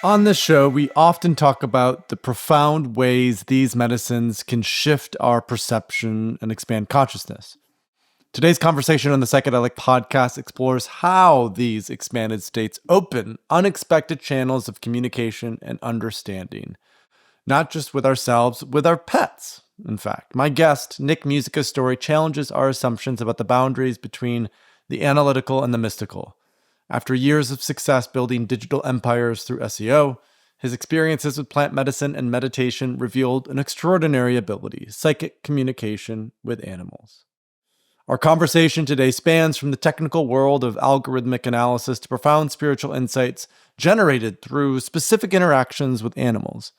On this show, we often talk about the profound ways these medicines can shift our perception and expand consciousness. Today's conversation on the Psychedelic Podcast explores how these expanded states open unexpected channels of communication and understanding, not just with ourselves, with our pets. In fact, my guest, Nick Musica's story challenges our assumptions about the boundaries between the analytical and the mystical. After years of success building digital empires through SEO, his experiences with plant medicine and meditation revealed an extraordinary ability, psychic communication with animals. Our conversation today spans from the technical world of algorithmic analysis to profound spiritual insights generated through specific interactions with animals.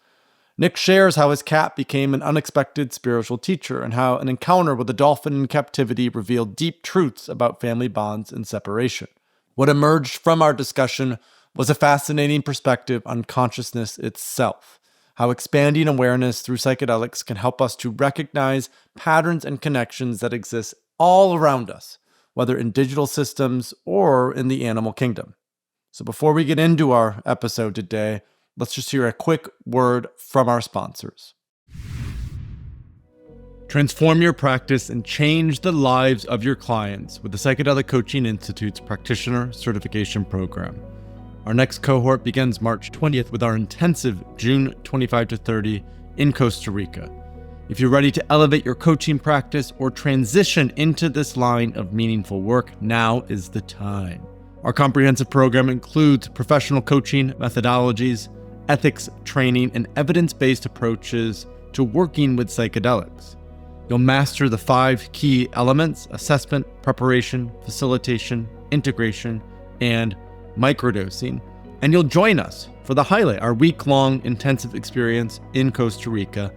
Nick shares how his cat became an unexpected spiritual teacher and how an encounter with a dolphin in captivity revealed deep truths about family bonds and separation. What emerged from our discussion was a fascinating perspective on consciousness itself, how expanding awareness through psychedelics can help us to recognize patterns and connections that exist all around us, whether in digital systems or in the animal kingdom. So before we get into our episode today, let's just hear a quick word from our sponsors. Transform your practice and change the lives of your clients with the Psychedelic Coaching Institute's Practitioner Certification Program. Our next cohort begins March 20th with our intensive June 25 to 30 in Costa Rica. If you're ready to elevate your coaching practice or transition into this line of meaningful work, now is the time. Our comprehensive program includes professional coaching methodologies, ethics training, and evidence-based approaches to working with psychedelics. You'll master the 5 key elements: assessment, preparation, facilitation, integration, and microdosing. And you'll join us for the highlight, our week-long intensive experience in Costa Rica,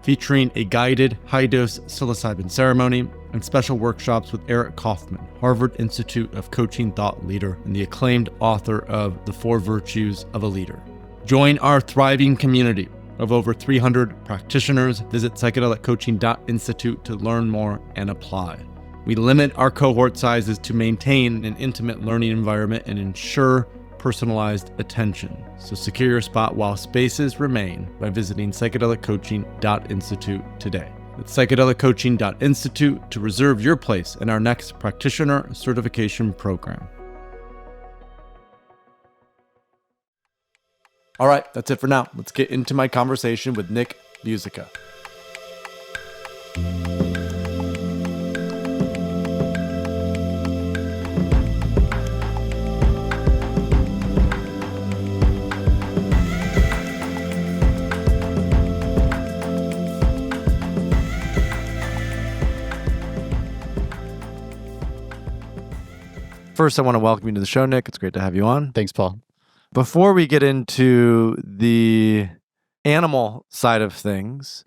featuring a guided high-dose psilocybin ceremony and special workshops with Eric Kaufman, Harvard Institute of Coaching thought leader and the acclaimed author of The 4 Virtues of a Leader. Join our thriving community of over 300 practitioners. Visit psychedeliccoaching.institute to learn more and apply. We limit our cohort sizes to maintain an intimate learning environment and ensure personalized attention. So secure your spot while spaces remain by visiting psychedeliccoaching.institute today. That's psychedeliccoaching.institute to reserve your place in our next practitioner certification program. All right, that's it for now. Let's get into my conversation with Nick Musica. First, I want to welcome you to the show, Nick. It's great to have you on. Thanks, Paul. Before we get into the animal side of things,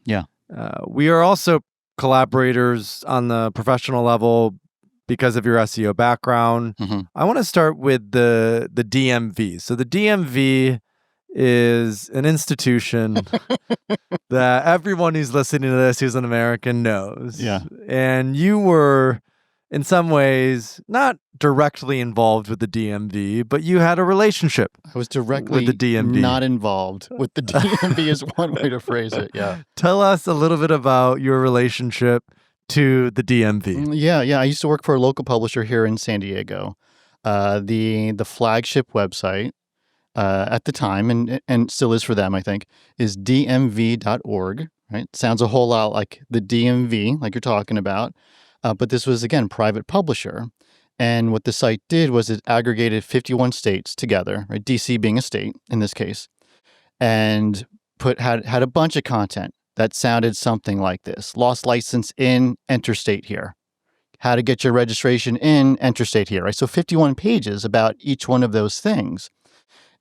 we are also collaborators on the professional level because of your SEO background. Mm-hmm. I want to start with the DMV. So the DMV is an institution that everyone who's listening to this who's an American knows. Yeah. And you were, in some ways, not directly involved with the DMV, but you had a relationship. I was directly with the DMV. Not involved with the DMV is one way to phrase it. Yeah. Tell us a little bit about your relationship to the DMV. Yeah. I used to work for a local publisher here in San Diego. The flagship website at the time, and still is for them, I think, is dmv.org. Right? Sounds a whole lot like the DMV, like you're talking about. But this was, again, private publisher. And what the site did was it aggregated 51 states together, right? DC being a state in this case, and had a bunch of content that sounded something like this. Lost license in, enter state here. How to get your registration in, enter state here, right? So 51 pages about each one of those things.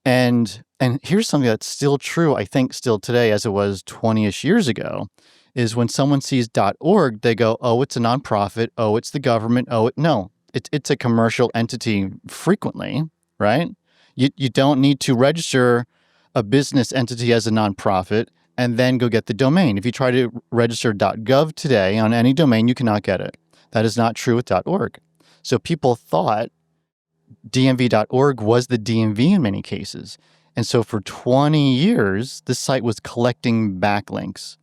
And here's something that's still true, I think, still today, as it was 20-ish years ago, is when someone sees .org, they go, oh, it's a nonprofit. Oh, it's the government. No, it's a commercial entity frequently, right? You don't need to register a business entity as a nonprofit and then go get the domain. If you try to register .gov today on any domain, you cannot get it. That is not true with .org. So people thought DMV.org was the DMV in many cases. And so for 20 years, this site was collecting backlinks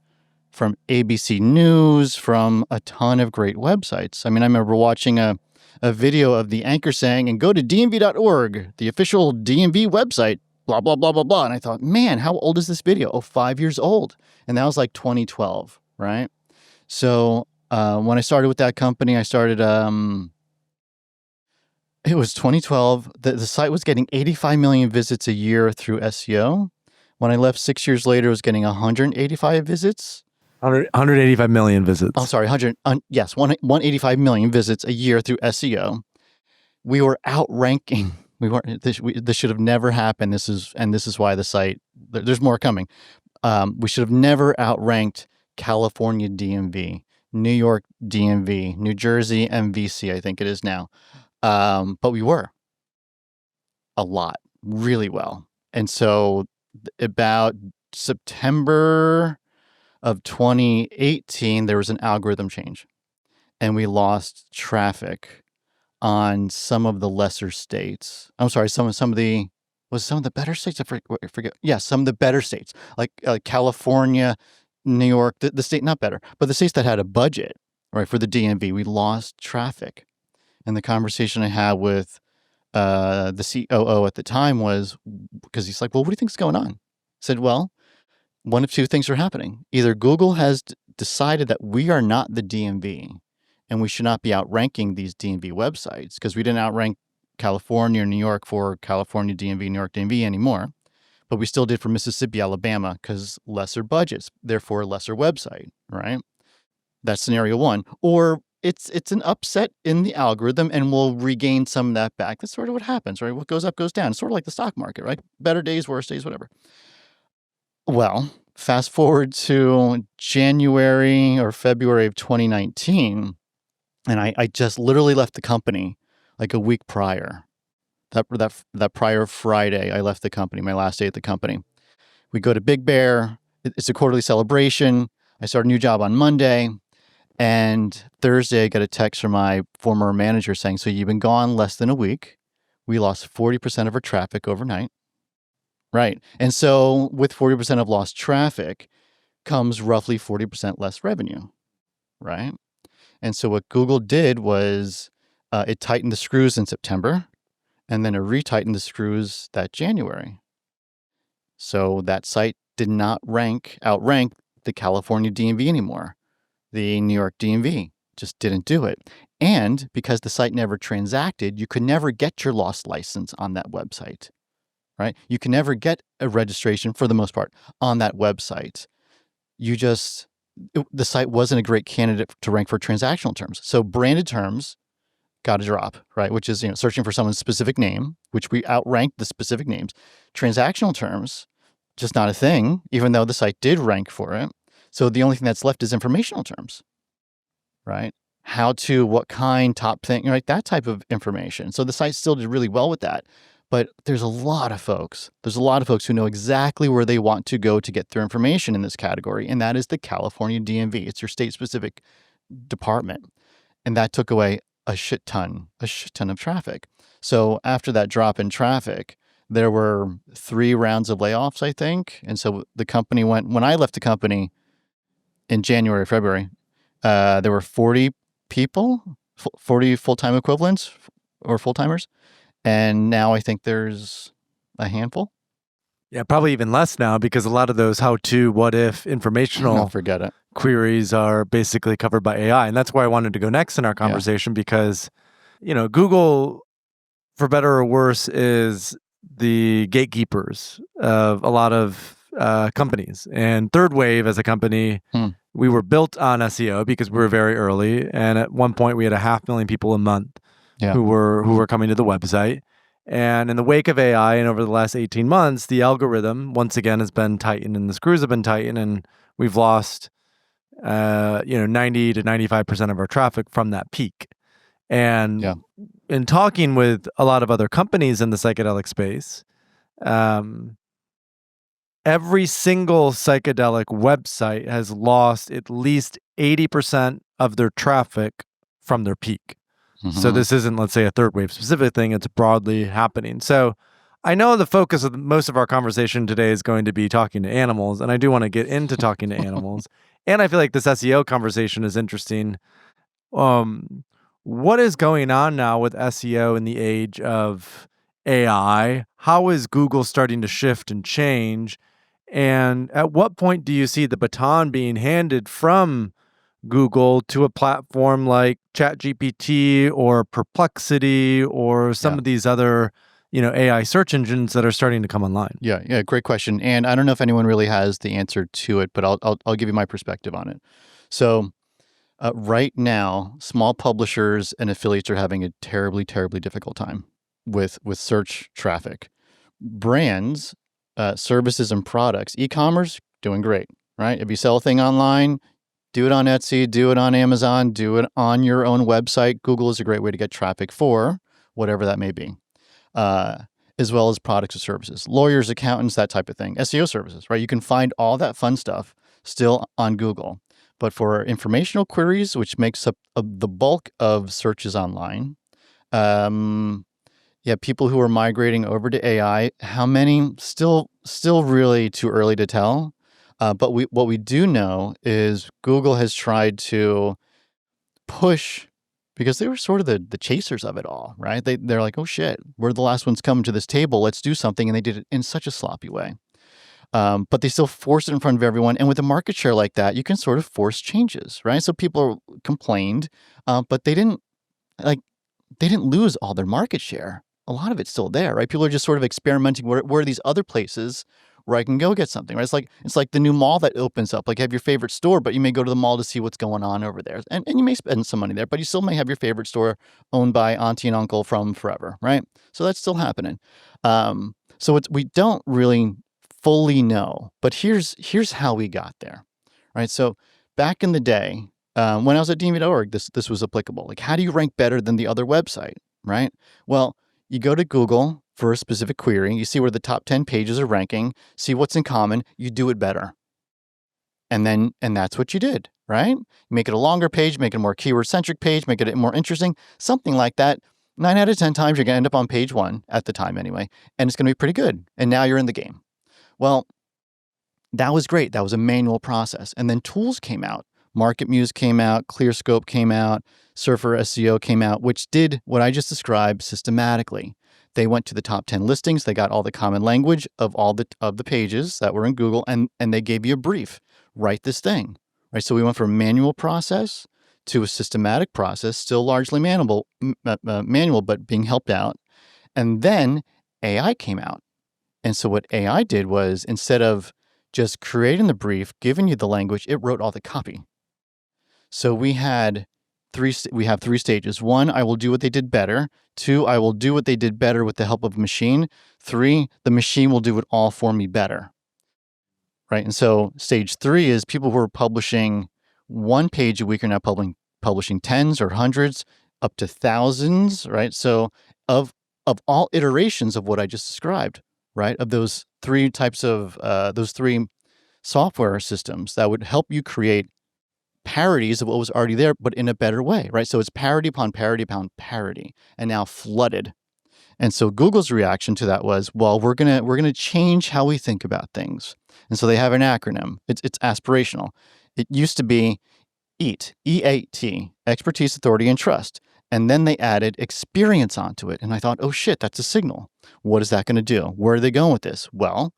from ABC News, from a ton of great websites. I mean, I remember watching a video of the anchor saying, and go to dmv.org, the official DMV website, blah, blah, blah, blah, blah. And I thought, man, how old is this video? Oh, 5 years old. And that was like 2012, right? So when I started with that company, I started, it was 2012. The site was getting 85 million visits a year through SEO. When I left 6 years later, it was getting 185 visits. 185 million visits. Oh, sorry, 185 million visits a year through SEO. We were outranking. This should have never happened. This is why the site. There's more coming. We should have never outranked California DMV, New York DMV, New Jersey MVC. I think it is now, but we were a lot, really well. And so about September of 2018, there was an algorithm change, and we lost traffic on some of the lesser states. I'm sorry, some of the better states. I forget. Yeah, some of the better states, like California, New York, the state not better, but the states that had a budget, right, for the DMV. We lost traffic, and the conversation I had with the COO at the time was, because he's like, "Well, what do you think is going on?" I said, "Well, one of two things are happening. Either Google has decided that we are not the DMV and we should not be outranking these DMV websites, because we didn't outrank California or New York for California DMV, New York DMV anymore, but we still did for Mississippi, Alabama, because lesser budgets, therefore lesser website, right? That's scenario one. Or it's an upset in the algorithm and we'll regain some of that back. That's sort of what happens, right? What goes up goes down. It's sort of like the stock market, right? Better days, worse days, whatever. Well, fast forward to January or February of 2019, and I just literally left the company like a week prior. That prior Friday, I left the company, my last day at the company. We go to Big Bear. It's a quarterly celebration. I start a new job on Monday, and Thursday I get a text from my former manager saying, "So you've been gone less than a week. We lost 40% of our traffic overnight." Right. And so with 40% of lost traffic comes roughly 40% less revenue, right? And so what Google did was it tightened the screws in September, and then it retightened the screws that January. So that site did not outrank the California DMV anymore. The New York DMV just didn't do it. And because the site never transacted, you could never get your lost license on that website. Right? You can never get a registration for the most part on that website. The site wasn't a great candidate to rank for transactional terms. So branded terms got a drop, right? Which is, searching for someone's specific name, which we outranked the specific names. Transactional terms, just not a thing, even though the site did rank for it. So the only thing that's left is informational terms, right? How to, what kind, top thing, right? That type of information. So the site still did really well with that. But there's a lot of folks who know exactly where they want to go to get their information in this category, and that is the California DMV. It's your state-specific department. And that took away a shit ton of traffic. So after that drop in traffic, there were 3 rounds of layoffs, I think. And so the company when I left the company in January, February, there were 40 people, 40 full-time equivalents or full-timers. And now I think there's a handful. Yeah, probably even less now, because a lot of those how-to, what-if, informational forget it. queries are basically covered by AI. And that's where I wanted to go next in our conversation, because, Google, for better or worse, is the gatekeepers of a lot of companies. And Third Wave as a company, we were built on SEO because we were very early. And at one point we had 500,000 people a month who were coming to the website. And in the wake of AI and over the last 18 months, the algorithm once again has been tightened and the screws have been tightened, and we've lost 90 to 95% of our traffic from that peak. And in talking with a lot of other companies in the psychedelic space, every single psychedelic website has lost at least 80% of their traffic from their peak. So this isn't, let's say, a Third Wave specific thing. It's broadly happening. So I know the focus of most of our conversation today is going to be talking to animals, and I do want to get into talking to animals. And I feel like this SEO conversation is interesting. Um, what is going on now with SEO in the age of AI? How is Google starting to shift and change? And at what point do you see the baton being handed from Google to a platform like ChatGPT or Perplexity or some Yeah. of these other, AI search engines that are starting to come online? Yeah, great question. And I don't know if anyone really has the answer to it, but I'll give you my perspective on it. So right now, small publishers and affiliates are having a terribly, terribly difficult time with search traffic. Brands, services, and products, e-commerce, doing great, right? If you sell a thing online, do it on Etsy, do it on Amazon, do it on your own website. Google is a great way to get traffic for whatever that may be, as well as products or services, lawyers, accountants, that type of thing, SEO services, right? You can find all that fun stuff still on Google. But for informational queries, which makes up the bulk of searches online, people who are migrating over to AI, how many? Still really too early to tell. But what we do know is Google has tried to push, because they were sort of the chasers of it all, right? They're like, oh shit, we're the last ones coming to this table. Let's do something. And they did it in such a sloppy way. But they still force it in front of everyone. And with a market share like that, you can sort of force changes, right? So people complained, but they didn't lose all their market share. A lot of it's still there, right? People are just sort of experimenting. Where are these other places where I can go get something, right? It's like the new mall that opens up. Like, you have your favorite store, but you may go to the mall to see what's going on over there. And you may spend some money there, but you still may have your favorite store owned by auntie and uncle from forever, right? So that's still happening. We don't really fully know, but here's how we got there, right? So back in the day, when I was at dm.org, this was applicable. Like, how do you rank better than the other website, right? Well, you go to Google for a specific query, you see where the top 10 pages are ranking, see what's in common, you do it better. And that's what you did, right? Make it a longer page, make it a more keyword-centric page, make it more interesting, something like that. 9 out of 10 times, you're going to end up on page 1, at the time anyway, and it's going to be pretty good. And now you're in the game. Well, that was great. That was a manual process. And then tools came out. MarketMuse came out, ClearScope came out, Surfer SEO came out, which did what I just described systematically. They went to the top 10 listings. They got all the common language of all the pages that were in Google, and they gave you a brief. Write this thing, right? So we went from a manual process to a systematic process, still largely manual, but being helped out. And then AI came out. And so what AI did was, instead of just creating the brief, giving you the language, it wrote all the copy. So we have 3 stages. 1, I will do what they did better. 2, I will do what they did better with the help of a machine. 3, the machine will do it all for me better. Right? And so stage 3 is people who are publishing 1 page a week are now publishing tens or hundreds, up to thousands, right? So of all iterations of what I just described, right? Of those 3 types of those 3 software systems that would help you create parodies of what was already there, but in a better way, right? So it's parody upon parody upon parody, and now flooded. And so Google's reaction to that was, well, we're gonna change how we think about things. And so they have an acronym. It's aspirational. It used to be EAT, EAT, expertise, authority, and trust. And then they added experience onto it. And I thought, oh shit, that's a signal. What is that going to do? Where are they going with this? Well,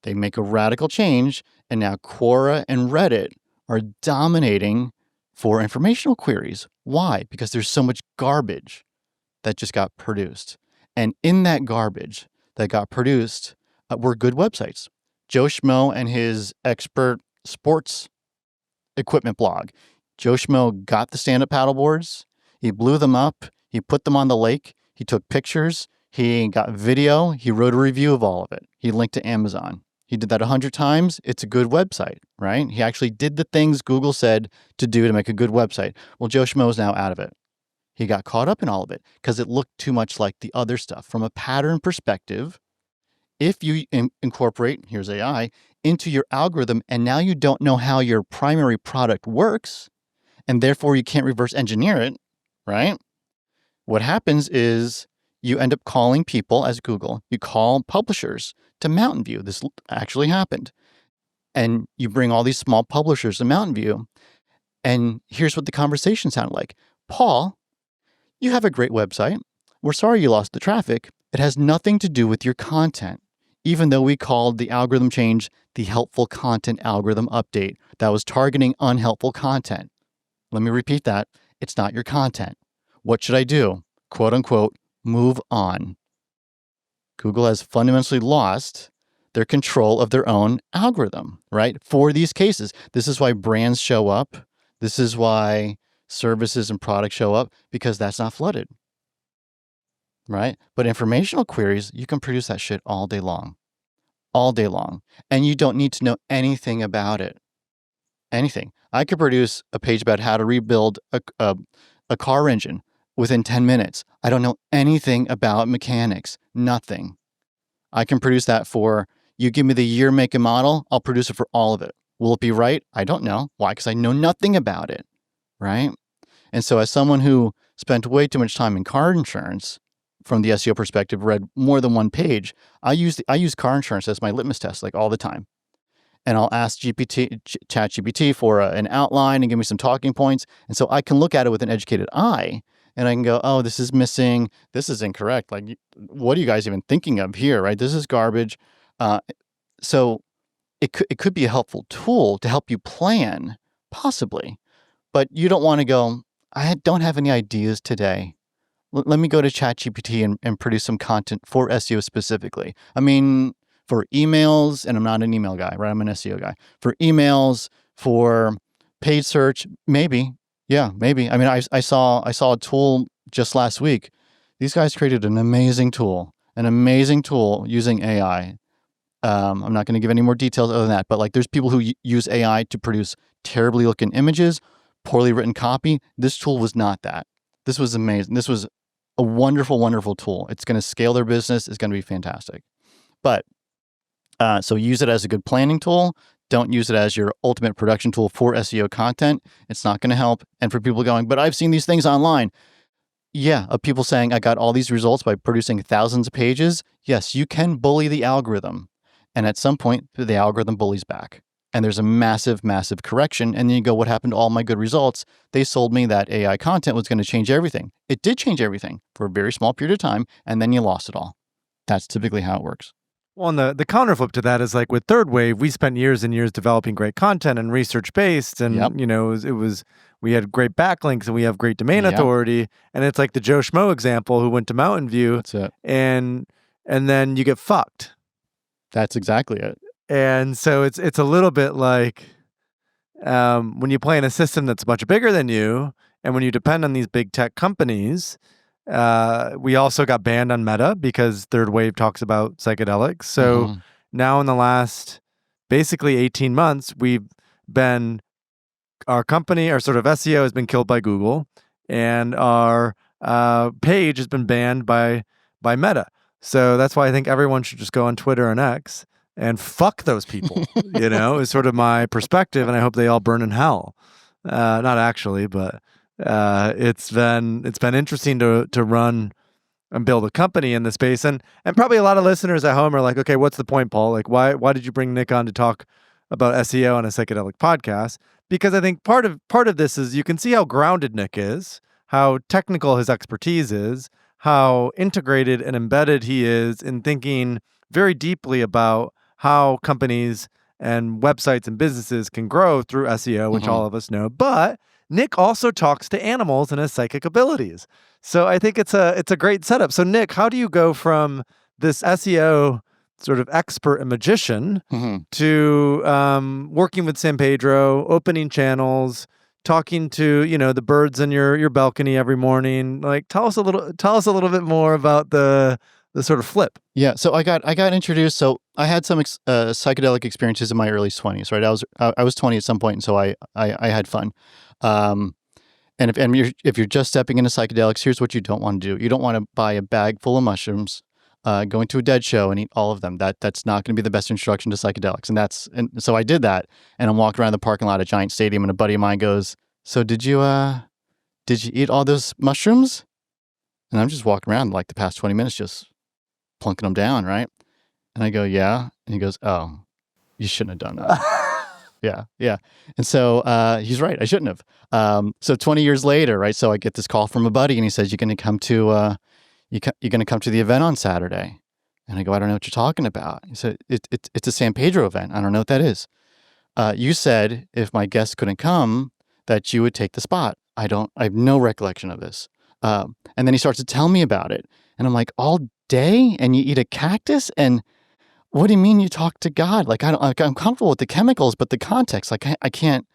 they make a radical change, and now Quora and Reddit are dominating for informational queries. Why? Because there's so much garbage that just got produced. And in that garbage that got produced were good websites. Joe Schmo and his expert sports equipment blog. Joe Schmo got the stand-up paddleboards. He blew them up. He put them on the lake. He took pictures. He got video. He wrote a review of all of it. He linked to Amazon. He did that 100 times. It's a good website, right? He actually did the things Google said to do to make a good website. Well, Joe Schmo is now out of it. He got caught up in all of it because it looked too much like the other stuff. From a pattern perspective, if you incorporate, here's AI, into your algorithm, and now you don't know how your primary product works, and therefore you can't reverse engineer it, right? What happens is you end up calling people as Google. You call publishers to Mountain View. This actually happened. And you bring all these small publishers to Mountain View. And here's what the conversation sounded like. Paul, you have a great website. We're sorry you lost the traffic. It has nothing to do with your content, even though we called the algorithm change the helpful content algorithm update that was targeting unhelpful content. Let me repeat that. It's not your content. What should I do? Quote unquote, move on. Google has fundamentally lost their control of their own algorithm, right? For these cases. This is why brands show up. This is why services and products show up, because that's not flooded, right? But informational queries, you can produce that shit all day long. And you don't need to know anything about it. Anything. I could produce a page about how to rebuild a car engine within 10 minutes. I don't know anything about mechanics. Nothing. I can produce that for, you give me the year, make, and model, I'll produce it for all of it. Will it be right? I don't know. Why? Because I know nothing about it, right? And so as someone who spent way too much time in car insurance, from the SEO perspective, read more than one page, I use car insurance as my litmus test, like all the time. And I'll ask ChatGPT for an outline and give me some talking points. And so I can look at it with an educated eye and I can go, oh, this is missing. This is incorrect. Like, what are you guys even thinking of here, right? This is garbage. So it could be a helpful tool to help you plan, possibly. But you don't want to go, I don't have any ideas today. Let me go to ChatGPT and produce some content for SEO specifically. I mean, for emails, and I'm not an email guy, right? I'm an SEO guy. For emails, for paid search, maybe. Yeah, maybe. I mean, I saw a tool just last week. These guys created an amazing tool using AI. I'm not going to give any more details other than that, but like there's people who use AI to produce terribly looking images, poorly written copy. This tool was not that. This was amazing. This was a wonderful, wonderful tool. It's going to scale their business. It's going to be fantastic. But so use it as a good planning tool. Don't use it as your ultimate production tool for SEO content. It's not going to help. And for people going, but I've seen these things online. Yeah, of people saying, I got all these results by producing thousands of pages. Yes, you can bully the algorithm. And at some point, the algorithm bullies back. And there's a massive, massive correction. And then you go, what happened to all my good results? They sold me that AI content was going to change everything. It did change everything for a very small period of time. And then you lost it all. That's typically how it works. Well, and the counterflip to that is like with Third Wave, we spent years and years developing great content and research-based. And, it was we had great backlinks and we have great domain authority. And it's like the Joe Schmo example who went to Mountain View. That's it. And then you get fucked. That's exactly it. And so it's a little bit like when you play in a system that's much bigger than you, and when you depend on these big tech companies, we also got banned on Meta because Third Wave talks about psychedelics. So now in the last basically 18 months, our company, our sort of SEO has been killed by Google, and our page has been banned by Meta. So that's why I think everyone should just go on Twitter and X and fuck those people, is sort of my perspective. And I hope they all burn in hell. Not actually, but it's been interesting to run and build a company in this space. And probably a lot of listeners at home are like, okay, what's the point, Paul? Like, why did you bring Nick on to talk about SEO on a psychedelic podcast? Because I think part of this is you can see how grounded Nick is, how technical his expertise is, how integrated and embedded he is in thinking very deeply about how companies and websites and businesses can grow through SEO, which all of us know. But Nick also talks to animals and his psychic abilities. So I think it's a great setup. So Nick, how do you go from this SEO sort of expert and magician to working with San Pedro, opening channels, talking to, the birds in your balcony every morning? Like, tell us a little bit more about the sort of flip. Yeah. So I got introduced. So I had some psychedelic experiences in my early 20s, right? I was 20 at some point, and so I had fun. And if you're just stepping into psychedelics, here's what you don't want to do. You don't want to buy a bag full of mushrooms, go into a dead show and eat all of them. That's not going to be the best introduction to psychedelics. And so I did that, and I'm walking around the parking lot at Giant Stadium, and a buddy of mine goes, "So did you eat all those mushrooms?" And I'm just walking around like the past 20 minutes, just plunking them down, right? And I go, yeah. And he goes, oh, you shouldn't have done that. Yeah. And so he's right. I shouldn't have. So 20 years later, right? So I get this call from a buddy, and he says, you're going to come to you're going to come to the event on Saturday. And I go, I don't know what you're talking about. He said, it's a San Pedro event. I don't know what that is. You said if my guests couldn't come, that you would take the spot. I have no recollection of this. And then he starts to tell me about it. And I'm like, all day? And you eat a cactus? And what do you mean you talk to God? Like, I'm comfortable with the chemicals, but the context, like, I can't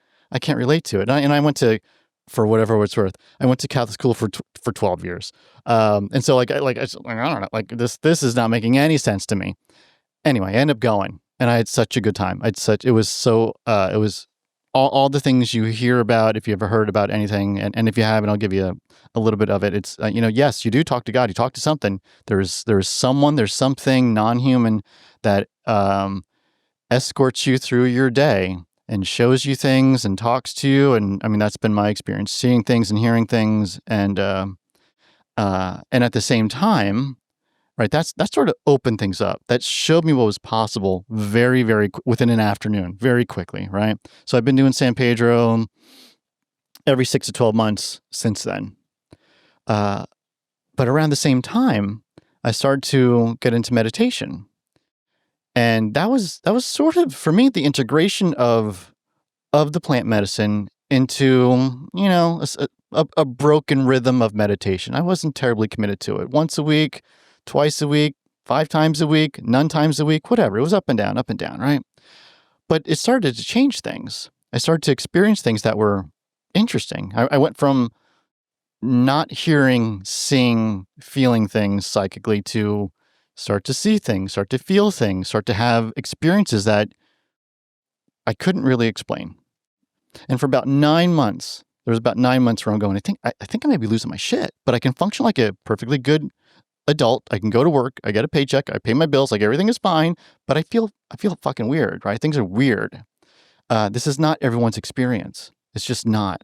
relate to it. And I went to, for whatever it's worth, I went to Catholic school for 12 years. And so I don't know, like this is not making any sense to me. Anyway, I ended up going, and I had such a good time. It was all the things you hear about, if you ever heard about anything, and if you haven't, I'll give you a little bit of it. It's, yes, you do talk to God, you talk to something. There's someone, there's something non-human that escorts you through your day and shows you things and talks to you. And I mean, that's been my experience, seeing things and hearing things. And at the same time, right, that sort of opened things up. That showed me what was possible very, very within an afternoon, very quickly, right? So I've been doing San Pedro every 6 to 12 months since then. But around the same time, I started to get into meditation. And that was sort of, for me, the integration of the plant medicine into, a broken rhythm of meditation. I wasn't terribly committed to it. Once a week, twice a week, 5 times a week, none times a week, whatever. It was up and down, right? But it started to change things. I started to experience things that were interesting. I went from not hearing, seeing, feeling things psychically to start to see things, start to feel things, start to have experiences that I couldn't really explain. And for about 9 months, there was about 9 months where I'm going, I think I may be losing my shit, but I can function like a perfectly good adult. I can go to work, I get a paycheck, I pay my bills, like everything is fine, but I feel fucking weird, right? Things are weird. This is not everyone's experience. It's just not.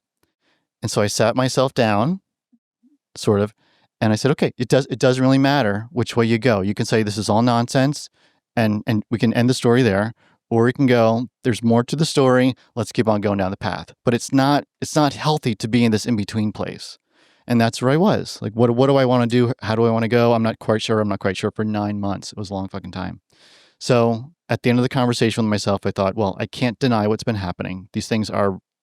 And so I sat myself down, sort of, and I said, okay, it doesn't really matter which way you go. You can say this is all nonsense and we can end the story there, or you can go, there's more to the story. Let's keep on going down the path. But it's not healthy to be in this in-between place. And that's where I was. Like, what do I want to do? How do I want to go? I'm not quite sure. For 9 months. It was a long fucking time. So at the end of the conversation with myself, I thought, well, I can't deny what's been happening. These things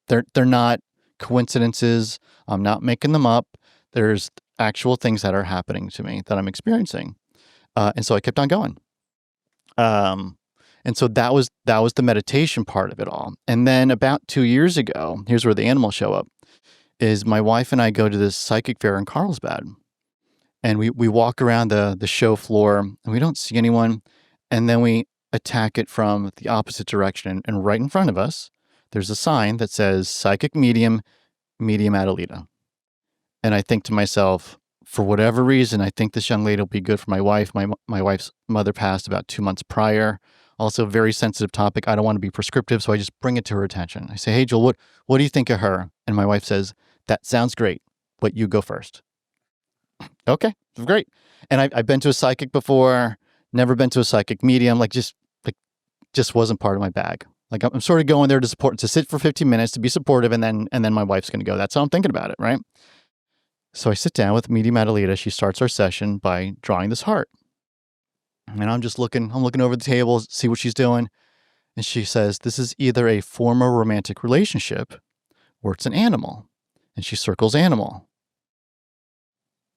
they're not coincidences. I'm not making them up. There's actual things that are happening to me that I'm experiencing. And so I kept on going. And so that was the meditation part of it all. And then about 2 years ago, here's where the animals show up, is my wife and I go to this psychic fair in Carlsbad. And we walk around the show floor and we don't see anyone. And then we attack it from the opposite direction. And right in front of us, there's a sign that says psychic medium Adelita. And I think to myself, for whatever reason, I think this young lady will be good for my wife. My wife's mother passed about 2 months prior. Also a very sensitive topic. I don't want to be prescriptive, so I just bring it to her attention. I say, hey, Joel, what do you think of her? And my wife says, that sounds great, but you go first. Okay, great. And I've been to a psychic before, never been to a psychic medium, just wasn't part of my bag. Like, I'm sort of going there to sit for 15 minutes, to be supportive, and then my wife's going to go. That's how I'm thinking about it, right? So I sit down with Medium Adelita. She starts our session by drawing this heart. And I'm looking over the table, see what she's doing. And she says, this is either a former romantic relationship or it's an animal. And she circles animal.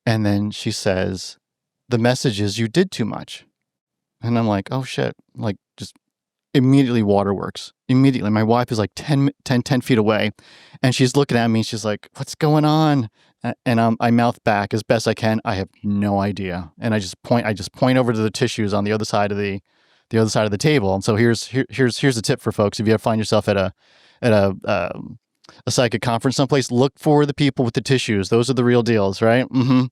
And then she says, the message is you did too much. And I'm like, oh shit. Like, just immediately waterworks. Immediately. My wife is like 10 feet away. And she's looking at me. She's like, what's going on? And I mouth back as best I can. I have no idea. And I just point over to the tissues on the other side of the table. And so here's a tip for folks. If you ever find yourself at a psychic conference someplace, look for the people with the tissues. Those are the real deals, right? Mm-hmm.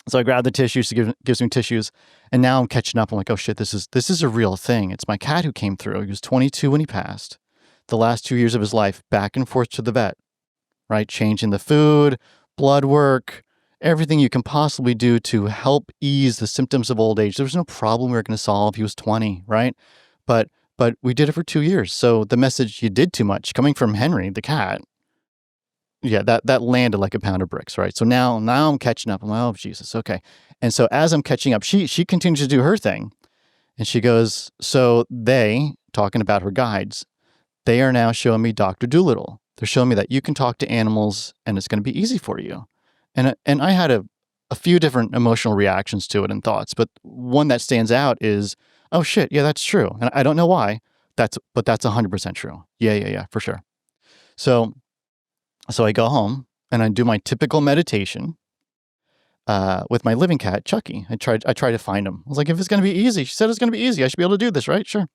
So I grab the tissues. She gives me tissues. And now I'm catching up. I'm like, oh shit, this is a real thing. It's my cat who came through. He was 22 when he passed. The last 2 years of his life, back and forth to the vet, right? Changing the food, blood work, everything you can possibly do to help ease the symptoms of old age. There was no problem we were going to solve. He was 20, right? But we did it for 2 years. So the message, you did too much, coming from Henry, the cat, yeah, that landed like a pound of bricks, right? So now I'm catching up. I'm like, oh, Jesus, okay. And so as I'm catching up, she continues to do her thing. And she goes, so they, talking about her guides, they are now showing me Dr. Dolittle. They're showing me that you can talk to animals and it's going to be easy for you. And I had a few different emotional reactions to it and thoughts, but one that stands out is, oh shit, yeah, that's true. And I don't know why, but that's 100% true. Yeah, for sure. So I go home and I do my typical meditation with my living cat, Chucky. I try to find him. I was like, if it's going to be easy, she said it's going to be easy. I should be able to do this, right? Sure.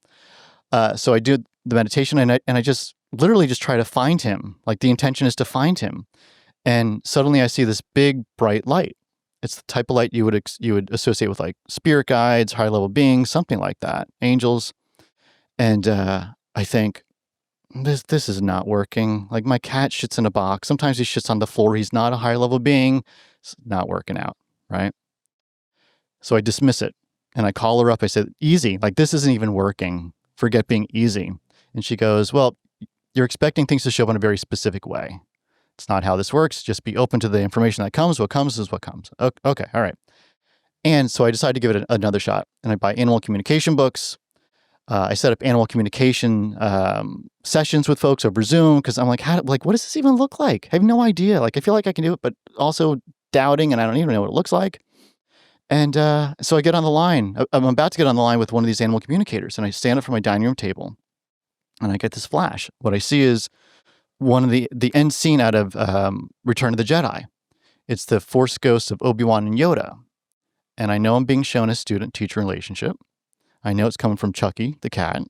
So I do the meditation and I just literally just try to find him. Like the intention is to find him. And suddenly I see this big bright light. It's the type of light you would associate with like spirit guides, high level beings, something like that, angels. And I think, this is not working. Like my cat shits in a box. Sometimes he shits on the floor. He's not a higher level being. It's not working out, right? So I dismiss it and I call her up. I said, easy, like this isn't even working. Forget being easy. And she goes, well, you're expecting things to show up in a very specific way. It's not how this works. Just be open to the information that comes. What comes is what comes. Okay, all right. And so I decided to give it another shot and I buy animal communication books. I set up animal communication sessions with folks over Zoom because I'm like, what does this even look like? I have no idea. Like, I feel like I can do it, but also doubting, and I don't even know what it looks like. And so I get on the line. I'm about to get on the line with one of these animal communicators, and I stand up from my dining room table, and I get this flash. What I see is one of the end scene out of Return of the Jedi. It's the Force ghosts of Obi-Wan and Yoda, and I know I'm being shown a student-teacher relationship. I know it's coming from Chucky, the cat.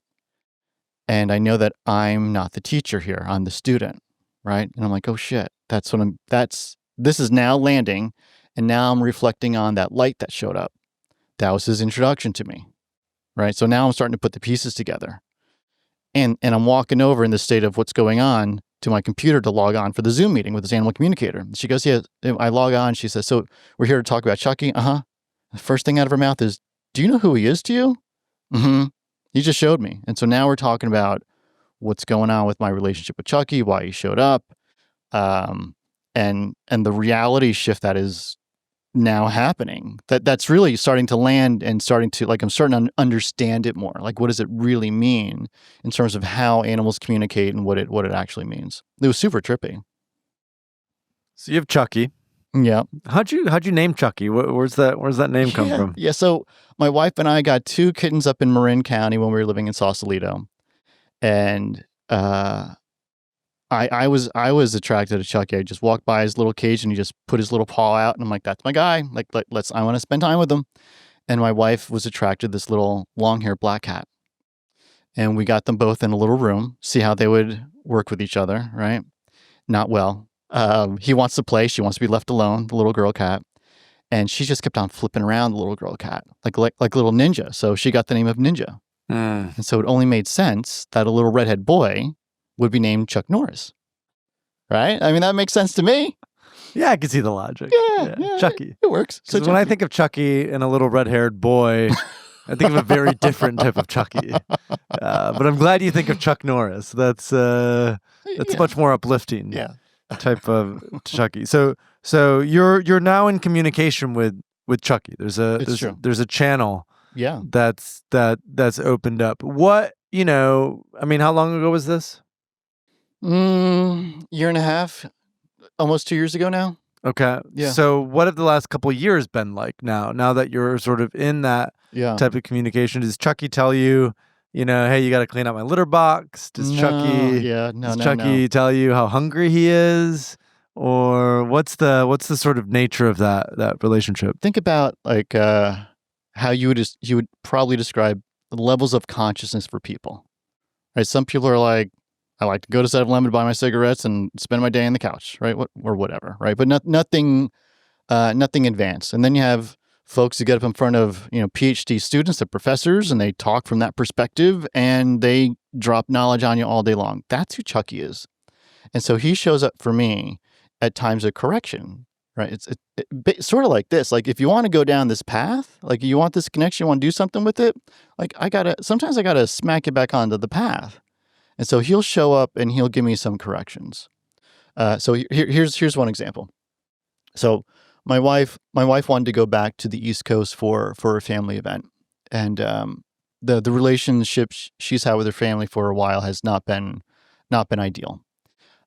And I know that I'm not the teacher here. I'm the student, right? And I'm like, oh shit, this is now landing. And now I'm reflecting on that light that showed up. That was his introduction to me, right? So now I'm starting to put the pieces together. And I'm walking over in the state of what's going on to my computer to log on for the Zoom meeting with this animal communicator. She goes, yeah, I log on. She says, so we're here to talk about Chucky. Uh-huh. The first thing out of her mouth is, do you know who he is to you? Mm-hmm. You just showed me. And so now we're talking about what's going on with my relationship with Chucky, why he showed up, and the reality shift that is now happening. That's really starting to land and I'm starting to understand it more. Like, what does it really mean in terms of how animals communicate and what it actually means? It was super trippy. So you have Chucky. Yeah. How'd you name Chucky? Where's that name come from? Yeah. So my wife and I got 2 kittens up in Marin County when we were living in Sausalito, and I was attracted to Chucky. I just walked by his little cage and he just put his little paw out, and I'm like, that's my guy. Like, I want to spend time with him. And my wife was attracted to this little long-haired black cat, and we got them both in a little room, see how they would work with each other. Right? Not well. He wants to play. She wants to be left alone, the little girl cat. And she just kept on flipping around the little girl cat, like little Ninja. So she got the name of Ninja. And so it only made sense that a little redhead boy would be named Chuck Norris. Right? I mean, that makes sense to me. Yeah, I can see the logic. Yeah. Chucky. It works. So when I think of Chucky and a little red-haired boy, I think of a very different type of Chucky. But I'm glad you think of Chuck Norris. That's much more uplifting. Yeah. Type of Chucky. So you're now in communication with Chucky. There's a channel. Yeah. That's opened up. What, I mean, how long ago was this? Year and a half, almost 2 years ago now. Okay. Yeah. So what have the last couple of years been like now that you're sort of in that type of communication? Does Chucky tell you, hey, you got to clean out my litter box? Does Chucky tell you how hungry he is? Or what's the sort of nature of that relationship? Think about like how you would probably describe the levels of consciousness for people. Right? Some people are like, I like to go to 7-Eleven to buy my cigarettes and spend my day on the couch, right? Or whatever, right? But nothing advanced. And then you have folks who get up in front of, PhD students, the professors, and they talk from that perspective and they drop knowledge on you all day long. That's who Chucky is. And so he shows up for me at times of correction. right? Sort of like this. Like if you want to go down this path, like you want this connection, you want to do something with it, like sometimes I gotta smack it back onto the path. And so he'll show up and he'll give me some corrections. So here's one example. So my wife wanted to go back to the East Coast for a family event, and the relationship she's had with her family for a while has not been ideal.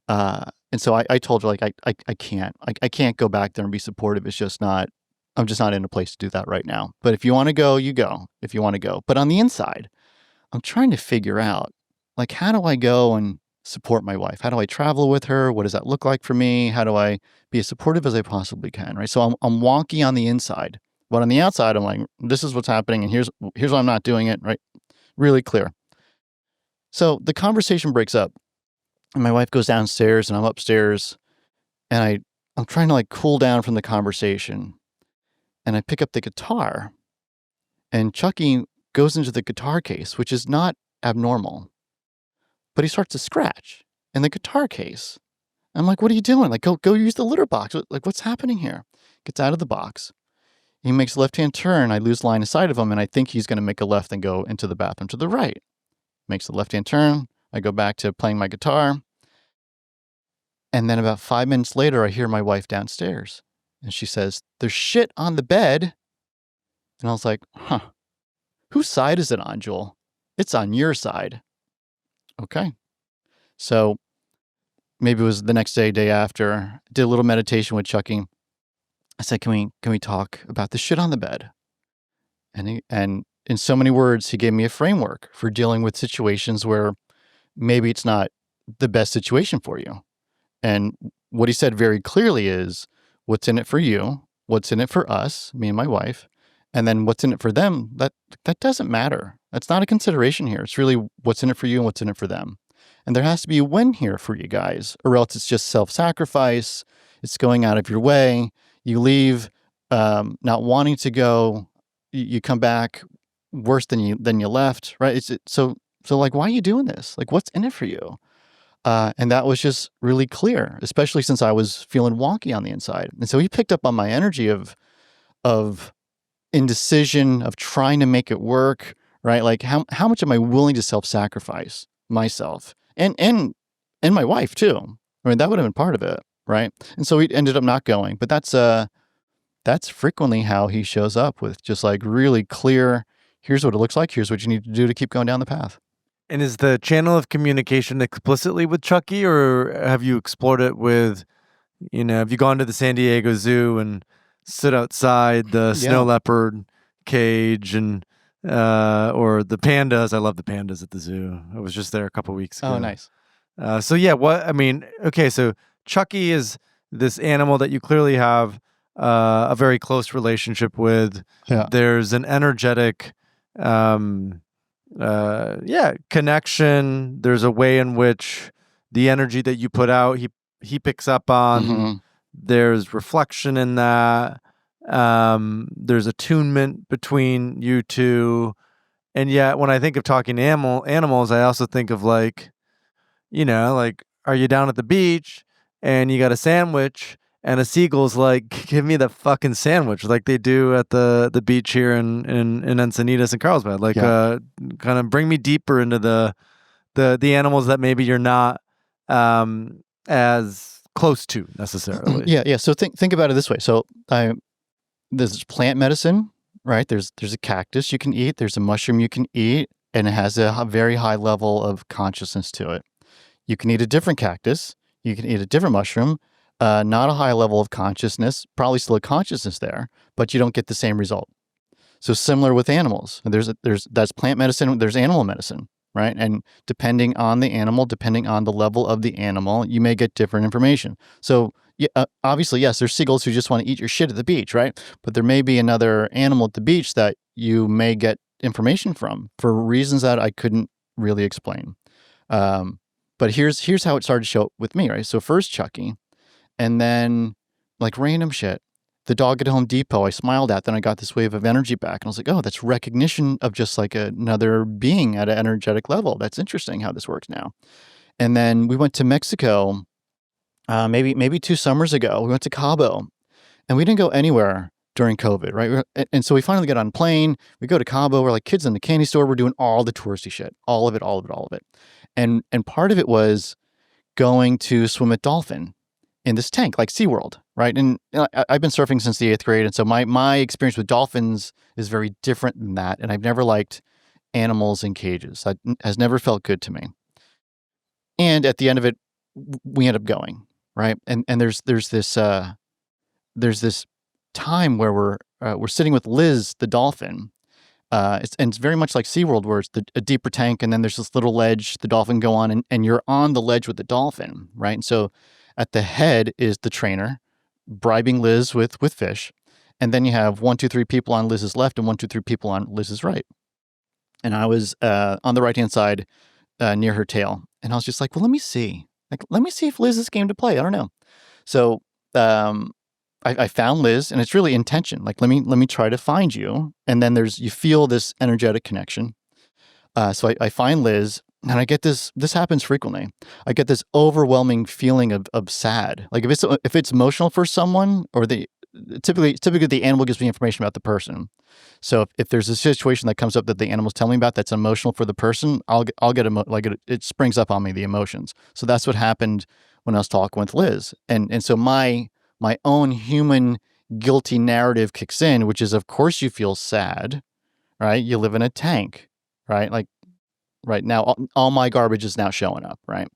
And so I told her, like, I can't go back there and be supportive. It's just not, I'm just not in a place to do that right now. But if you want to go, you go, if you want to go. But on the inside, I'm trying to figure out, like, how do I go and support my wife? How do I travel with her? What does that look like for me? How do I be as supportive as I possibly can, right? So I'm wonky on the inside, but on the outside, I'm like, this is what's happening, and here's why I'm not doing it, right? Really clear. So the conversation breaks up, and my wife goes downstairs, and I'm upstairs, and I'm trying to, like, cool down from the conversation, and I pick up the guitar, and Chucky goes into the guitar case, which is not abnormal, but he starts to scratch in the guitar case. I'm like, what are you doing? Like, go use the litter box. Like, what's happening here? Gets out of the box. He makes a left-hand turn. I lose line of sight of him, and I think he's going to make a left and go into the bathroom to the right. Makes a left-hand turn. I go back to playing my guitar. And then about 5 minutes later, I hear my wife downstairs. And she says, there's shit on the bed. And I was like, huh. Whose side is it on, Joel? It's on your side. Okay. So maybe it was the next day after, did a little meditation with Chucky. I said, can we talk about the shit on the bed? And in so many words, he gave me a framework for dealing with situations where maybe it's not the best situation for you. And what he said very clearly is, what's in it for you? What's in it for us, me and my wife? And then what's in it for them? That doesn't matter. That's not a consideration here. It's really what's in it for you and what's in it for them. And there has to be a win here for you guys, or else it's just self-sacrifice. It's going out of your way. You leave not wanting to go. You come back worse than you left, right? So like, why are you doing this? Like, what's in it for you? And that was just really clear, especially since I was feeling wonky on the inside. And so he picked up on my energy of indecision, of trying to make it work, right? Like, how much am I willing to self-sacrifice myself and my wife too? I mean, that would have been part of it, right? And so he ended up not going. But that's frequently how he shows up, with just like really clear, here's what it looks like, here's what you need to do to keep going down the path. And is the channel of communication explicitly with Chucky, or have you explored it with, have you gone to the San Diego Zoo and sit outside the snow leopard cage and or the pandas? I love the pandas at the zoo. I was just there a couple weeks ago. Oh, nice. So Chucky is this animal that you clearly have a very close relationship with. Yeah. There's an energetic connection. There's a way in which the energy that you put out, he picks up on. Mm-hmm. There's reflection in that. There's attunement between you two. And yet when I think of talking to animals, I also think of like, are you down at the beach and you got a sandwich and a seagull's like, give me the fucking sandwich, like they do at the beach here in Encinitas and Carlsbad. Like, kind of bring me deeper into the animals that maybe you're not as close to necessarily. Yeah. So think about it this way. So there's plant medicine, right? There's a cactus you can eat. There's a mushroom you can eat, and it has a very high level of consciousness to it. You can eat a different cactus. You can eat a different mushroom. Not a high level of consciousness, probably still a consciousness there, but you don't get the same result. So similar with animals. That's plant medicine. There's animal medicine, right? And depending on the animal, depending on the level of the animal, you may get different information. So obviously, yes, there's seagulls who just want to eat your shit at the beach, right? But there may be another animal at the beach that you may get information from for reasons that I couldn't really explain. But here's how it started to show up with me, right? So first Chucky, and then like random shit. The dog at Home Depot, I smiled at, then I got this wave of energy back. And I was like, oh, that's recognition of just like another being at an energetic level. That's interesting how this works now. And then we went to Mexico, maybe 2 summers ago. We went to Cabo, And we didn't go anywhere during COVID, right? And so we finally get on a plane. We go to Cabo. We're like kids in the candy store. We're doing all the touristy shit, all of it. And part of it was going to swim at Dolphin in this tank, like SeaWorld, right? And I've been surfing since the 8th grade. And so my experience with dolphins is very different than that. And I've never liked animals in cages. That has never felt good to me. And at the end of it, we end up going, right? And there's this time where we're sitting with Liz, the dolphin. It's very much like SeaWorld, where it's a deeper tank, and then there's this little ledge the dolphin go on, and you're on the ledge with the dolphin, right? And so at the head is the trainer bribing Liz with fish, and then you have 1, 2, 3 people on Liz's left and 1, 2, 3 people on Liz's right. And I was on the right-hand side near her tail, and I was just like, well, let me see if Liz is game to play. I don't know. So I found Liz, and it's really intention. Like, let me try to find you. And then you feel this energetic connection. So I find Liz, and I get this happens frequently. I get this overwhelming feeling of sad. Like if it's emotional for someone, or typically the animal gives me information about the person. So if there's a situation that comes up that the animals tell me about that's emotional for the person, I'll get it springs up on me, the emotions. So that's what happened when I was talking with Liz. And so my own human guilty narrative kicks in, which is, of course, you feel sad, right? You live in a tank, right? Like right now, all my garbage is now showing up, right?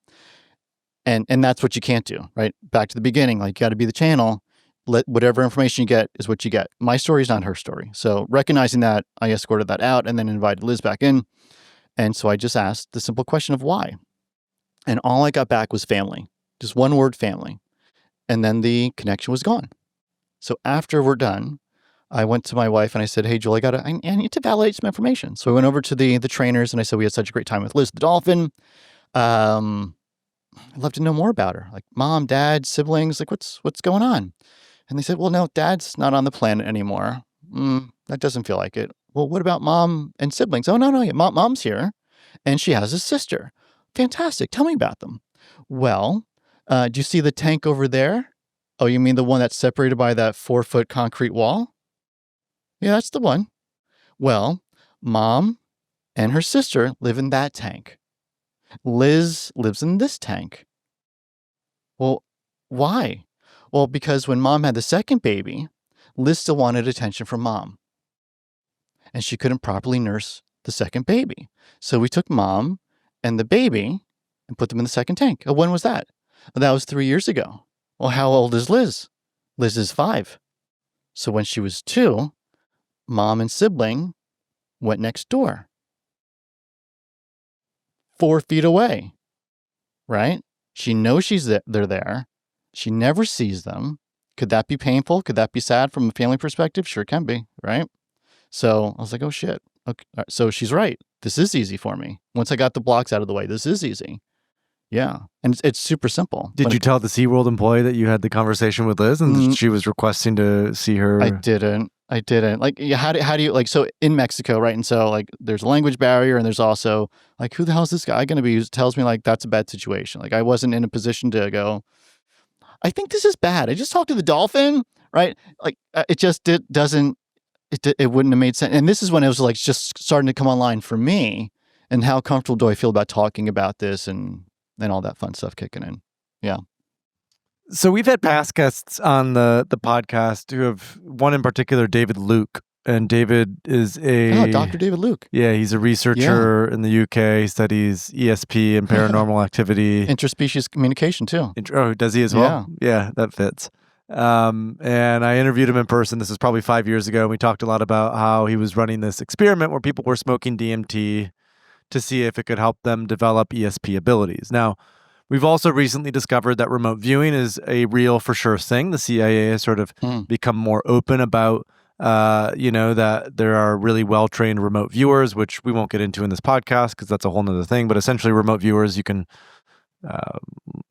And that's what you can't do, right? Back to the beginning, like you got to be the channel. Let whatever information you get is what you get. My story is not her story. So recognizing that, I escorted that out and then invited Liz back in. And so I just asked the simple question of why. And all I got back was family, just one word, family. And then the connection was gone. So after we're done, I went to my wife and I said, hey, Joel, I need to validate some information. So I went over to the trainers and I said, we had such a great time with Liz the dolphin. I'd love to know more about her. Like mom, dad, siblings, like what's going on? And they said, well, no, dad's not on the planet anymore. That doesn't feel like it. Well, what about mom and siblings? Oh, no, yeah, mom's here and she has a sister. Fantastic. Tell me about them. Well, do you see the tank over there? Oh, you mean the one that's separated by that 4-foot concrete wall? Yeah, that's the one. Well, mom and her sister live in that tank. Liz lives in this tank. Well, why? Well, because when mom had the second baby, Liz still wanted attention from mom. And she couldn't properly nurse the second baby. So we took mom and the baby and put them in the second tank. Oh, when was that? Well, that was 3 years ago. Well, how old is Liz? Liz is 5. So when she was 2, mom and sibling went next door. 4 feet away, right? She knows they're there. She never sees them. Could that be painful? Could that be sad from a family perspective? Sure can be, right? So I was like, oh shit. Okay. So she's right. This is easy for me. Once I got the blocks out of the way, this is easy. Yeah. And it's super simple. Did you tell the SeaWorld employee that you had the conversation with Liz and she was requesting to see her? I didn't. Like, how do you, like, so in Mexico, right? And so, like, there's a language barrier and there's also, like, who the hell is this guy going to be who tells me, like, that's a bad situation? Like, I wasn't in a position to go, I think this is bad. I just talked to the dolphin, right? Like, it just doesn't, it wouldn't have made sense. And this is when it was, like, just starting to come online for me. And how comfortable do I feel about talking about this and all that fun stuff kicking in? Yeah. So we've had past guests on the podcast who have, one in particular, David Luke. And David is Dr. David Luke. Yeah, he's a researcher in the UK. He studies ESP and paranormal activity. Interspecies communication too. Does he as well? Yeah, that fits. And I interviewed him in person. This is probably 5 years ago. And we talked a lot about how he was running this experiment where people were smoking DMT to see if it could help them develop ESP abilities. Now, we've also recently discovered that remote viewing is a real for sure thing. The CIA has sort of become more open about, that there are really well-trained remote viewers, which we won't get into in this podcast because that's a whole nother thing. But essentially remote viewers, you can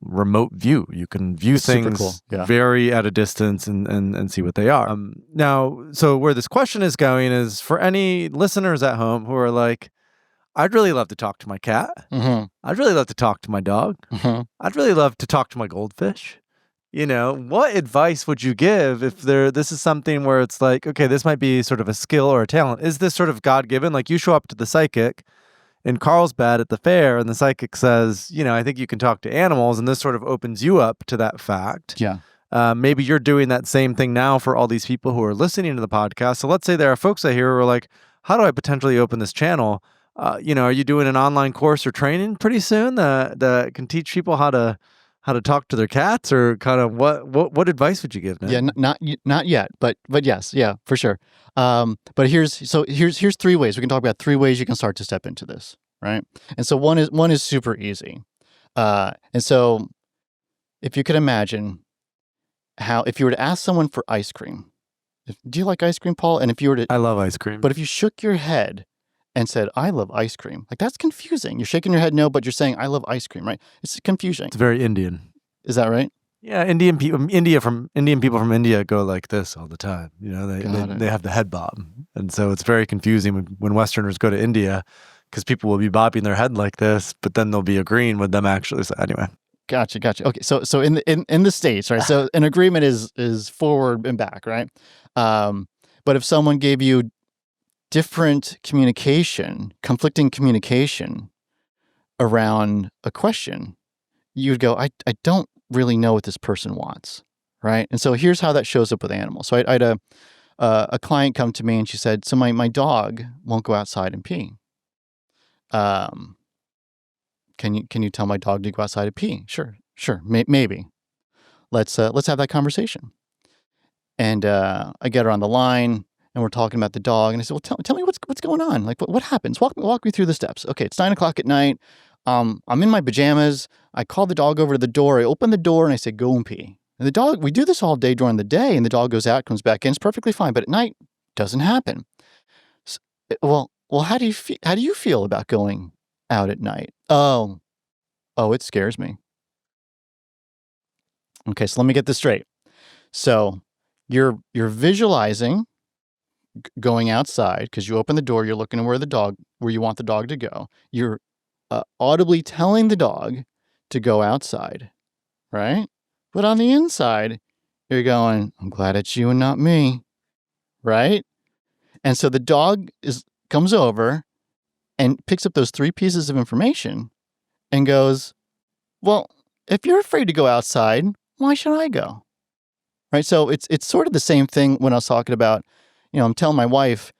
remote view. You can view things cool. very at a distance and see what they are. Now, so where this question is going is for any listeners at home who are like, I'd really love to talk to my cat. Mm-hmm. I'd really love to talk to my dog. Mm-hmm. I'd really love to talk to my goldfish. what advice would you give if this is something where it's like, okay, this might be sort of a skill or a talent. Is this sort of God-given? Like you show up to the psychic in Carlsbad at the fair and the psychic says, I think you can talk to animals, and this sort of opens you up to that fact. Yeah. Maybe you're doing that same thing now for all these people who are listening to the podcast. So let's say there are folks out here who are like, how do I potentially open this channel? Are you doing an online course or training pretty soon that can teach people how to talk to their cats, or kind of what advice would you give, Nick? Yeah, not yet, but yes, yeah, for sure. But here's 3 ways. We can talk about 3 ways you can start to step into this, right? And so one is super easy. And so if you could imagine if you were to ask someone for ice cream, do you like ice cream, Paul? And if you were to, I love ice cream. But if you shook your head and said, I love ice cream, like that's confusing. You're shaking your head no, but you're saying, I love ice cream, right? It's confusing. It's very Indian. Is that right? Yeah, Indian people from India go like this all the time. They have the head bob, and so it's very confusing when Westerners go to India, because people will be bobbing their head like this, but then they'll be agreeing with them actually. So anyway, gotcha. Okay, so in the States, right? So an agreement is forward and back, right? But if someone gave you different communication, conflicting communication around a question, you'd go, I don't really know what this person wants, right? And so here's how that shows up with animals. So I had a client come to me and she said, so my dog won't go outside and pee. Can you tell my dog to go outside and pee? Sure, maybe. Let's have that conversation. And I get her on the line and we're talking about the dog. And I said, well, tell me what's going on. Like what happens? Walk me through the steps. Okay, it's 9:00 at night. I'm in my pajamas. I call the dog over to the door. I open the door and I say, go and pee. And the dog, we do this all day during the day, and the dog goes out, comes back in. It's perfectly fine. But at night, doesn't happen. So, well, how do you feel about going out at night? Oh, it scares me. Okay, so let me get this straight. So you're visualizing going outside because you open the door. You're looking at where you want the dog to go. You're audibly telling the dog to go outside, right? But on the inside, you're going, I'm glad it's you and not me, right? And so the dog comes over and picks up those 3 pieces of information and goes, well, if you're afraid to go outside, why should I go? Right? So it's sort of the same thing when I was talking about, I'm telling my wife,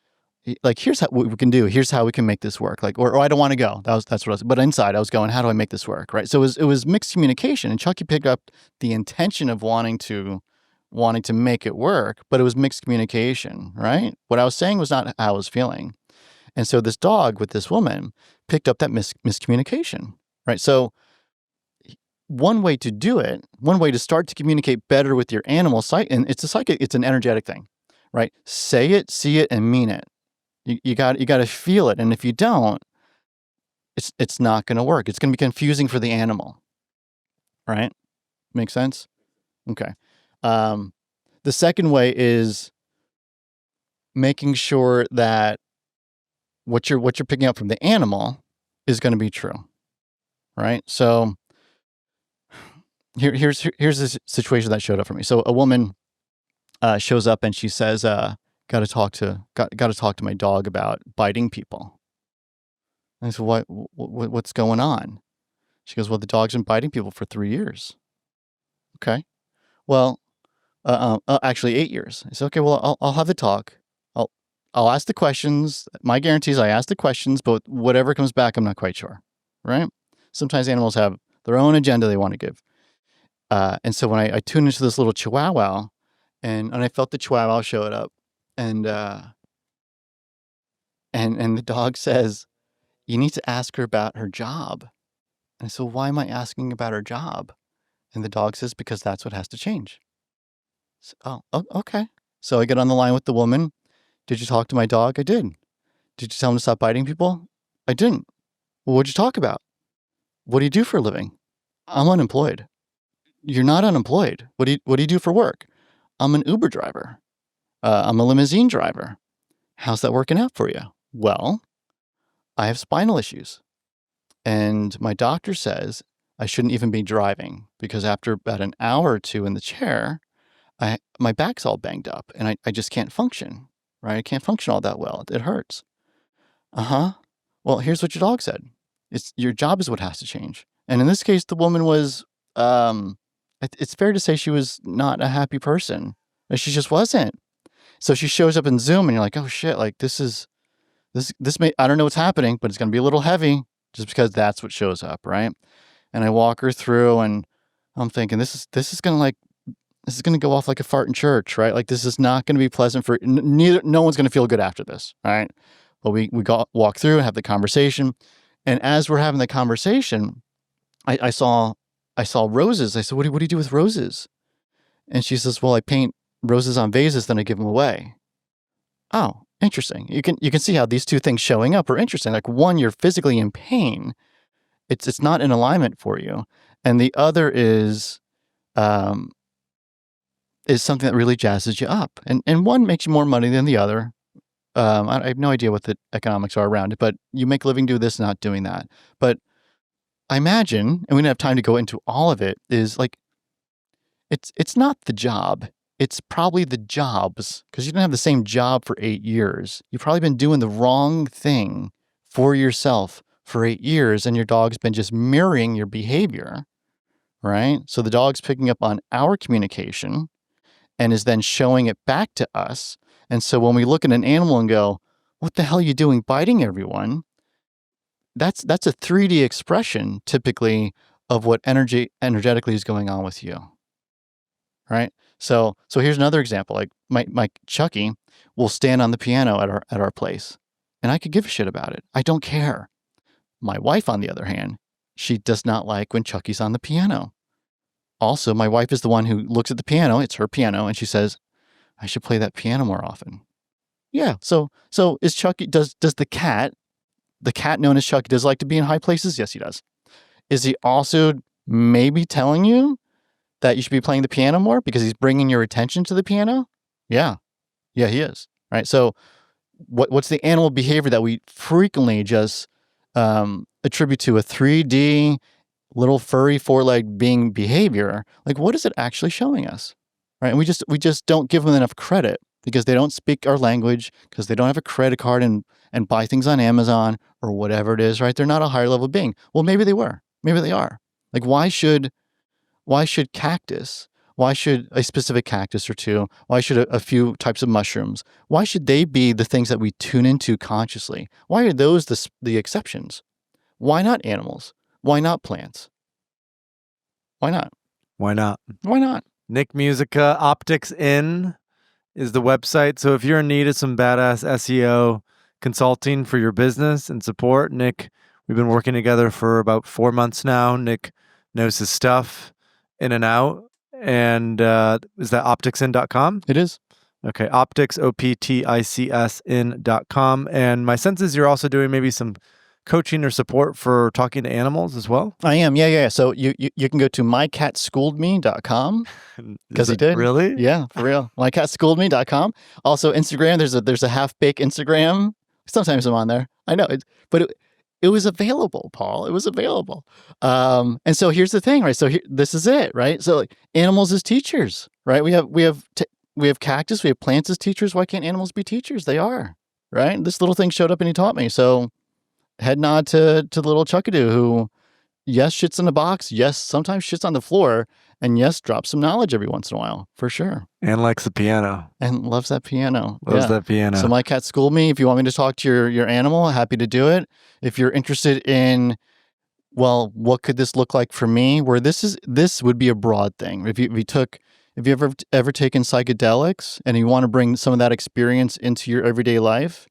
like, here's what we can do. Here's how we can make this work. Like, or I don't want to go. That's what I was. But inside, I was going, how do I make this work? Right. So it was mixed communication, and Chucky picked up the intention of wanting to make it work, but it was mixed communication. Right. What I was saying was not how I was feeling, and so this dog with this woman picked up that miscommunication. Right. So one way to do it, one way to start to communicate better with your animal site, and it's an energetic thing. Right. Say it, see it, and mean it. You got to feel it, and if you don't, it's not going to work. It's going to be confusing for the animal, right? Make sense? Okay. The second way is making sure that what you're picking up from the animal is going to be true, right? So here's a situation that showed up for me. So a woman shows up and she says, got to talk to my dog about biting people. And I said, what's going on? She goes, well, the dog's been biting people for 3 years. Okay. Well, actually 8 years. I said, okay, well, I'll have the talk. I'll ask the questions. My guarantee is I ask the questions, but whatever comes back, I'm not quite sure. Right? Sometimes animals have their own agenda they want to give. And so when I tuned into this little chihuahua and I felt the chihuahua showed up, and the dog says, you need to ask her about her job. And I said, why am I asking about her job? And the dog says, because that's what has to change. So, okay. So I get on the line with the woman. Did you talk to my dog? I did. Did you tell him to stop biting people? I didn't. Well, what'd you talk about? What do you do for a living? I'm unemployed. You're not unemployed. What do you do for work? I'm an Uber driver. I'm a limousine driver. How's that working out for you? Well, I have spinal issues. And my doctor says I shouldn't even be driving because after about an hour or two in the chair, my back's all banged up and I just can't function, right? I can't function all that well. It hurts. Uh-huh. Well, here's what your dog said. Your job is what has to change. And in this case, the woman was, it's fair to say she was not a happy person. She just wasn't. So she shows up in Zoom and you're like, oh shit, like this may, I don't know what's happening, but it's going to be a little heavy just because that's what shows up. Right. And I walk her through and I'm thinking this is going to go off like a fart in church, right? Like this is not going to be pleasant for no one's going to feel good after this. All right. But we walk through and have the conversation. And as we're having the conversation, I saw roses. I said, what do you do with roses? And she says, well, I paint roses on vases, then I give them away. Oh, interesting. You can see how these two things showing up are interesting. Like one, you're physically in pain. It's not in alignment for you. And the other is something that really jazzes you up. And one makes you more money than the other. I have no idea what the economics are around it, but you make a living doing this, not doing that. But I imagine, and we don't have time to go into all of it, is like, it's not the job. It's probably the jobs, because you don't have the same job for 8 years. You've probably been doing the wrong thing for yourself for 8 years, and your dog's been just mirroring your behavior, right? So the dog's picking up on our communication and is then showing it back to us. And so when we look at an animal and go, what the hell are you doing biting everyone? That's a 3D expression typically of what energetically is going on with you. Right? So here's another example. Like my Chucky will stand on the piano at our place, and I could give a shit about it. I don't care. My wife, on the other hand, she does not like when Chucky's on the piano. Also, my wife is the one who looks at the piano. It's her piano, and she says, I should play that piano more often. Yeah. So is Chucky, does the cat known as Chucky, does like to be in high places? Yes, he does. Is he also maybe telling you that you should be playing the piano more because he's bringing your attention to the piano? Yeah. Yeah, he is. Right. So what's the animal behavior that we frequently just attribute to a 3D little furry 4-legged being behavior? Like, what is it actually showing us? Right. And we just don't give them enough credit because they don't speak our language, because they don't have a credit card and buy things on Amazon or whatever it is, right? They're not a higher level being. Well, maybe they were. Maybe they are. Like, why should cactus? Why should a specific cactus or two? Why should a few types of mushrooms? Why should they be the things that we tune into consciously? Why are those the exceptions? Why not animals? Why not plants? Why not? Why not? Why not? Nick Musica, Optics In is the website. So if you're in need of some badass SEO consulting for your business and support, Nick, we've been working together for about 4 months now. Nick knows his stuff in and out. And is that opticsin.com? It is. Okay, optics, OPTICS in.com. And my sense is you're also doing maybe some coaching or support for talking to animals as well? I am. Yeah. So you can go to mycatschooledme.com because he did. Really? Yeah, for real. mycatschooledme.com. Also Instagram. There's a half-baked Instagram. Sometimes I'm on there. I know it, but it was available, Paul. It was available. And so here's the thing, right? So this is it, right? So like, animals as teachers, right? We have cactus, we have plants as teachers. Why can't animals be teachers? They are, right? This little thing showed up and he taught me. So head nod to the little Chuckadoo who, yes, shits in the box. Yes, sometimes shits on the floor. And yes, drops some knowledge every once in a while, for sure. And likes the piano. And loves that piano. Loves that piano. So My Cat Schooled Me. If you want me to talk to your animal, happy to do it. If you're interested in, well, what could this look like for me? Where this would be a broad thing. If you ever taken psychedelics and you want to bring some of that experience into your everyday life,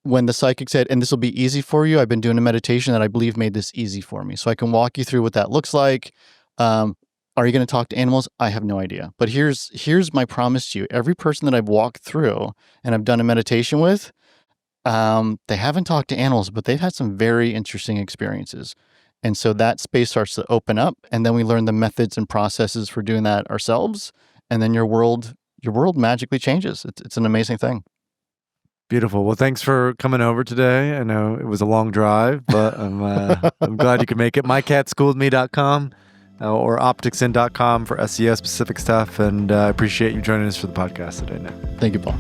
when the psychic said, and this will be easy for you, I've been doing a meditation that I believe made this easy for me. So I can walk you through what that looks like. Are you going to talk to animals? I have no idea. But here's my promise to you. Every person that I've walked through and I've done a meditation with, they haven't talked to animals, but they've had some very interesting experiences. And so that space starts to open up, and then we learn the methods and processes for doing that ourselves. And then your world magically changes. It's an amazing thing. Beautiful. Well, thanks for coming over today. I know it was a long drive, but I'm glad you could make it. mycatschooledme.com or opticsin.com for SEO specific stuff. And I appreciate you joining us for the podcast today, Nick. Thank you, Paul.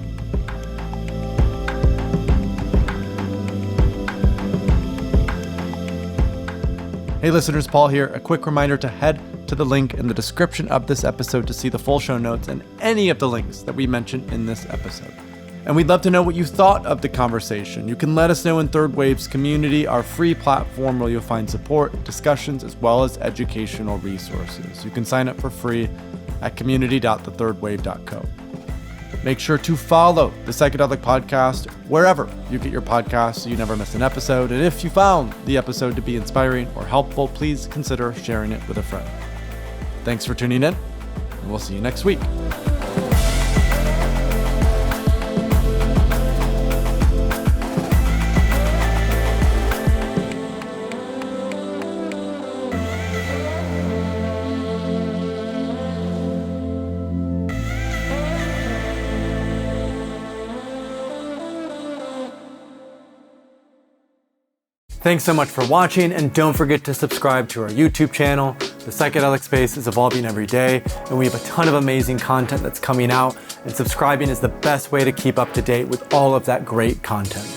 Hey listeners, Paul here. A quick reminder to head to the link in the description of this episode to see the full show notes and any of the links that we mentioned in this episode. And we'd love to know what you thought of the conversation. You can let us know in Third Wave's community, our free platform where you'll find support, discussions, as well as educational resources. You can sign up for free at community.thethirdwave.co. Make sure to follow the Psychedelic Podcast wherever you get your podcasts so you never miss an episode. And if you found the episode to be inspiring or helpful, please consider sharing it with a friend. Thanks for tuning in, and we'll see you next week. Thanks so much for watching, and don't forget to subscribe to our YouTube channel. The psychedelic space is evolving every day, and we have a ton of amazing content that's coming out, and subscribing is the best way to keep up to date with all of that great content.